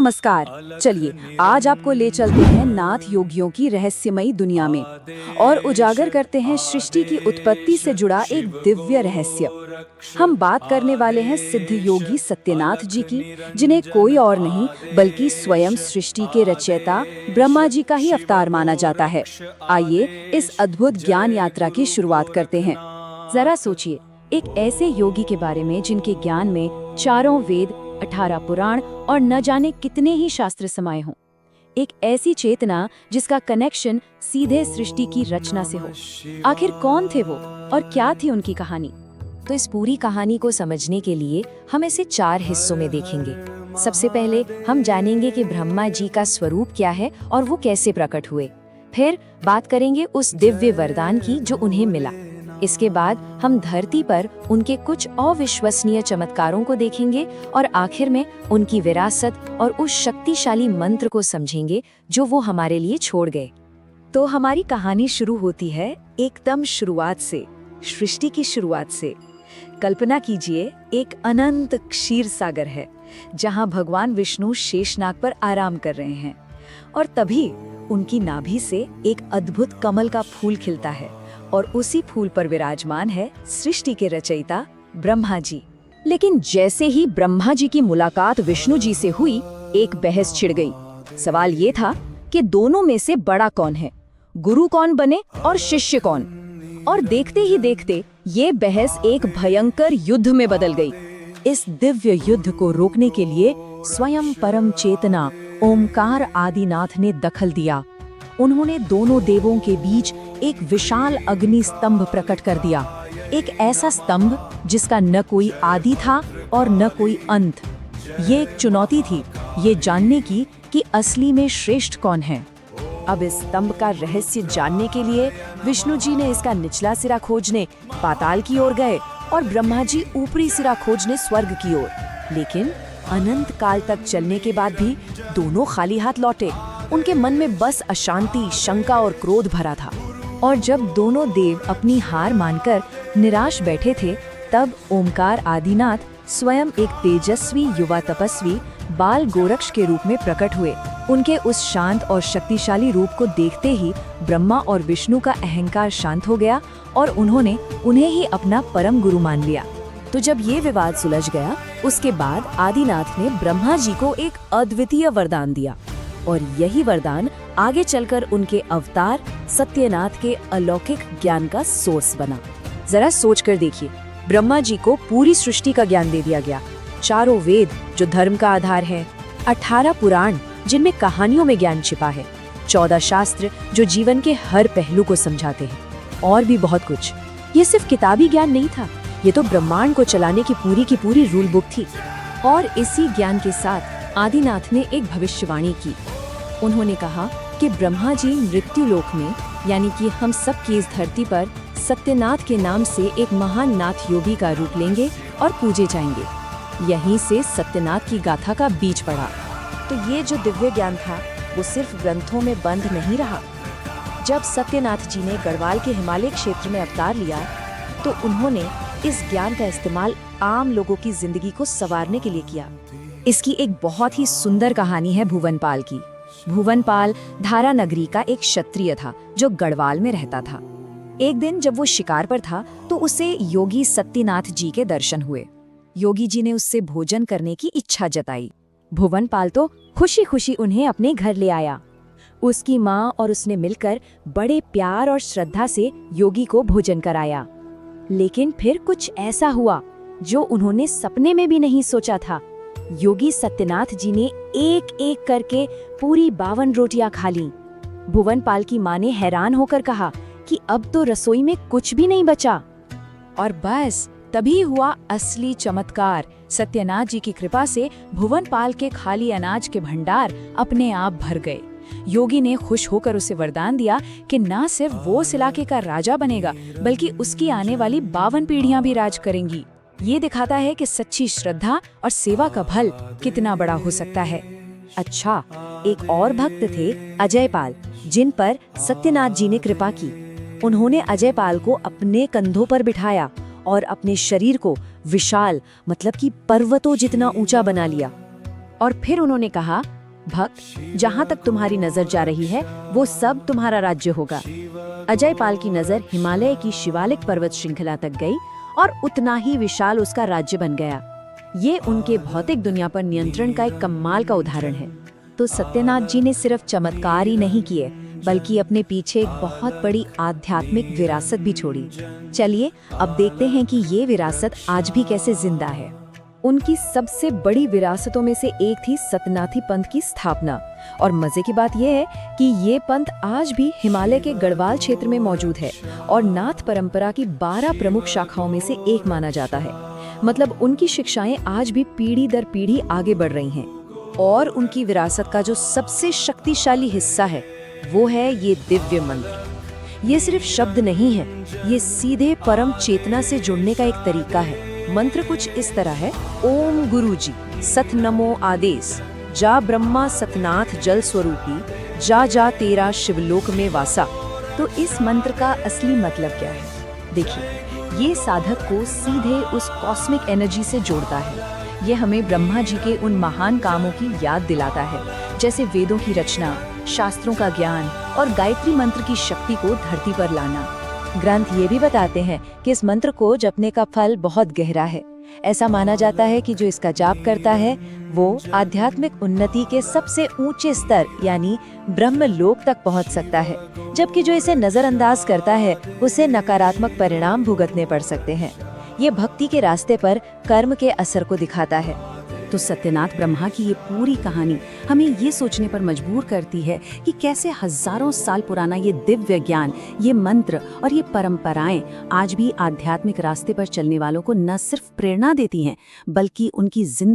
नमस्कार। चलिए आज आपको ले चलते हैं नाथ योगियों की रहस्यमयी दुनिया में और उजागर करते हैं सृष्टि की उत्पत्ति से जुड़ा एक दिव्य रहस्य। हम बात करने वाले हैं सिद्ध योगी सत्यनाथ जी की, जिन्हें कोई और नहीं बल्कि स्वयं सृष्टि के रचयिता ब्रह्मा जी का ही अवतार माना जाता है। आइए इस अद्भुत ज्ञान यात्रा की शुरुआत करते हैं। जरा सोचिए, एक ऐसे योगी के बारे में जिनके ज्ञान में चारों वेद, 18 पुराण और न जाने कितने ही शास्त्र समाये हों। एक ऐसी चेतना जिसका कनेक्शन सीधे सृष्टि की रचना से हो। आखिर कौन थे वो और क्या थी उनकी कहानी? तो इस पूरी कहानी को समझने के लिए हम इसे 4 हिस्सों में देखेंगे। सबसे पहले हम जानेंगे कि ब्रह्मा जी का स्वरूप क्या है और वो कैसे प्रकट हुए। फिर बात करेंगे उस दिव्य वरदान की जो उन्हें मिला। इसके बाद हम धरती पर उनके कुछ अविश्वसनीय चमत्कारों को देखेंगे और आखिर में उनकी विरासत और उस शक्तिशाली मंत्र को समझेंगे जो वो हमारे लिए छोड़ गए। तो हमारी कहानी शुरू होती है एकदम शुरुआत से, सृष्टि की शुरुआत से। कल्पना कीजिए, एक अनंत क्षीर सागर है जहां भगवान विष्णु शेषनाग पर आराम कर रहे हैं और तभी उनकी नाभि से एक अद्भुत कमल का फूल खिलता है और उसी फूल पर विराजमान है सृष्टि के रचयिता ब्रह्मा जी। लेकिन जैसे ही ब्रह्मा जी की मुलाकात विष्णु जी से हुई, एक बहस छिड़ गई। सवाल ये था कि दोनों में से बड़ा कौन है, गुरु कौन बने और शिष्य कौन? और देखते ही देखते ये बहस एक भयंकर युद्ध में बदल गई। इस दिव्य युद्ध को रोकने के लिए स्वयं परम चेतना ओमकार आदिनाथ ने दखल दिया। उन्होंने दोनों देवों के बीच एक विशाल अग्नि स्तंभ प्रकट कर दिया, एक ऐसा स्तंभ जिसका न कोई आदि था और न कोई अंत। ये एक चुनौती थी ये जानने की कि असली में श्रेष्ठ कौन है। अब इस स्तंभ का रहस्य जानने के लिए विष्णु जी ने इसका निचला सिरा खोजने पाताल की ओर गए और ब्रह्मा जी ऊपरी सिरा खोजने स्वर्ग की ओर। लेकिन अनंत काल तक चलने के बाद भी दोनों खाली हाथ लौटे। उनके मन में बस अशांति, शंका और क्रोध भरा था। और जब दोनों देव अपनी हार मानकर निराश बैठे थे, तब ओमकार आदिनाथ स्वयं एक तेजस्वी युवा तपस्वी बाल गोरक्ष के रूप में प्रकट हुए। उनके उस शांत और शक्तिशाली रूप को देखते ही ब्रह्मा और विष्णु का अहंकार शांत हो गया और उन्होंने उन्हें ही अपना परम गुरु मान लिया। तो जब ये विवाद सुलझ गया, उसके बाद आदिनाथ ने ब्रह्मा जी को एक अद्वितीय वरदान दिया और यही वरदान आगे चलकर उनके अवतार सत्यनाथ के अलौकिक ज्ञान का सोर्स बना। जरा सोच कर देखिए, ब्रह्मा जी को पूरी सृष्टि का ज्ञान दे दिया गया, चारों वेद जो धर्म का आधार है, 18 पुराण जिनमें कहानियों में ज्ञान छिपा है, 14 शास्त्र जो जीवन के हर पहलू को समझाते हैं, और भी बहुत कुछ। ये सिर्फ किताबी ज्ञान नहीं था, ये तो ब्रह्मांड को चलाने की पूरी रूल बुक थी। और इसी ज्ञान के साथ आदिनाथ ने एक भविष्यवाणी की। उन्होंने कहा कि ब्रह्मा जी मृत्यु लोक में, यानी कि हम सब की इस धरती पर, सत्यनाथ के नाम से एक महान नाथ योगी का रूप लेंगे और पूजे जाएंगे। यहीं से सत्यनाथ की गाथा का बीज पड़ा। तो ये जो दिव्य ज्ञान था वो सिर्फ ग्रंथों में बंद नहीं रहा। जब सत्यनाथ जी ने गढ़वाल के हिमालय क्षेत्र में अवतार लिया, तो उन्होंने इस ज्ञान का इस्तेमाल आम लोगों की जिंदगी को संवारने के लिए किया। इसकी एक बहुत ही सुंदर कहानी है भुवनपाल की। भुवनपाल धारा नगरी का एक क्षत्रिय था जो गढ़वाल में रहता था। एक दिन जब वो शिकार पर था तो उसे योगी सत्यनाथ जी के दर्शन हुए। योगी जी ने उससे भोजन करने की इच्छा जताई। भुवनपाल तो खुशी खुशी उन्हें अपने घर ले आया। उसकी माँ और उसने मिलकर बड़े प्यार और श्रद्धा से योगी को भोजन कराया। लेकिन फिर कुछ ऐसा हुआ जो उन्होंने सपने में भी नहीं सोचा था। योगी सत्यनाथ जी ने एक एक करके पूरी 52 रोटियां खा लीं। भुवनपाल की माँ ने हैरान होकर कहा कि अब तो रसोई में कुछ भी नहीं बचा। और बस तभी हुआ असली चमत्कार। सत्यनाथ जी की कृपा से भुवनपाल के खाली अनाज के भंडार अपने आप भर गए। योगी ने खुश होकर उसे वरदान दिया कि न सिर्फ वो इस इलाके का राजा बनेगा, बल्कि उसकी आने वाली 52 पीढ़ियां भी राज करेंगी। ये दिखाता है कि सच्ची श्रद्धा और सेवा का फल कितना बड़ा हो सकता है। अच्छा, एक और भक्त थे अजयपाल, जिन पर सत्यनाथ जी ने कृपा की। उन्होंने अजयपाल को अपने कंधों पर बिठाया और अपने शरीर को विशाल, मतलब कि पर्वतों जितना ऊंचा बना लिया। और फिर उन्होंने कहा, भक्त, जहाँ तक तुम्हारी नजर जा रही है वो सब तुम्हारा राज्य होगा। अजय पाल की नजर हिमालय की शिवालिक पर्वत श्रृंखला तक गई और उतना ही विशाल उसका राज्य बन गया। ये उनके भौतिक दुनिया पर नियंत्रण का एक कमाल का उदाहरण है। तो सत्यनाथ जी ने सिर्फ चमत्कार ही नहीं किए, बल्कि अपने पीछे एक बहुत बड़ी आध्यात्मिक विरासत भी छोड़ी। चलिए अब देखते हैं कि ये विरासत आज भी कैसे जिंदा है। उनकी सबसे बड़ी विरासतों में से एक थी सतनाथी पंथ की स्थापना। और मजे की बात यह है कि ये पंथ आज भी हिमालय के गढ़वाल क्षेत्र में मौजूद है और नाथ परंपरा की 12 प्रमुख शाखाओं में से एक माना जाता है। मतलब उनकी शिक्षाएं आज भी पीढ़ी दर पीढ़ी आगे बढ़ रही हैं। और उनकी विरासत का जो सबसे शक्तिशाली हिस्सा है वो है ये दिव्य मंत्र। ये सिर्फ शब्द नहीं है, ये सीधे परम चेतना से जुड़ने का एक तरीका है। मंत्र कुछ इस तरह है, ओम गुरुजी सत नमो आदेश, जा ब्रह्मा सतनाथ जल स्वरूपी, जा जा तेरा शिवलोक में वासा। तो इस मंत्र का असली मतलब क्या है? देखिए, ये साधक को सीधे उस कॉस्मिक एनर्जी से जोड़ता है। ये हमें ब्रह्मा जी के उन महान कामों की याद दिलाता है, जैसे वेदों की रचना, शास्त्रों का ज्ञान और गायत्री मंत्र की शक्ति को धरती पर लाना। ग्रंथ ये भी बताते हैं कि इस मंत्र को जपने का फल बहुत गहरा है। ऐसा माना जाता है कि जो इसका जाप करता है वो आध्यात्मिक उन्नति के सबसे ऊंचे स्तर यानी ब्रह्म लोक तक पहुंच सकता है, जबकि जो इसे नजरअंदाज करता है उसे नकारात्मक परिणाम भुगतने पड़ सकते हैं। ये भक्ति के रास्ते पर कर्म के असर को दिखाता है। तो सत्यनाथ ब्रह्मा की ये पूरी कहानी हमें ये सोचने पर मजबूर करती है कि कैसे हजारों साल पुराना ये दिव्य ज्ञान, ये मंत्र और ये परंपराएं आज भी आध्यात्मिक रास्ते पर चलने वालों को न सिर्फ प्रेरणा देती हैं, बल्कि उनकी जिंदगी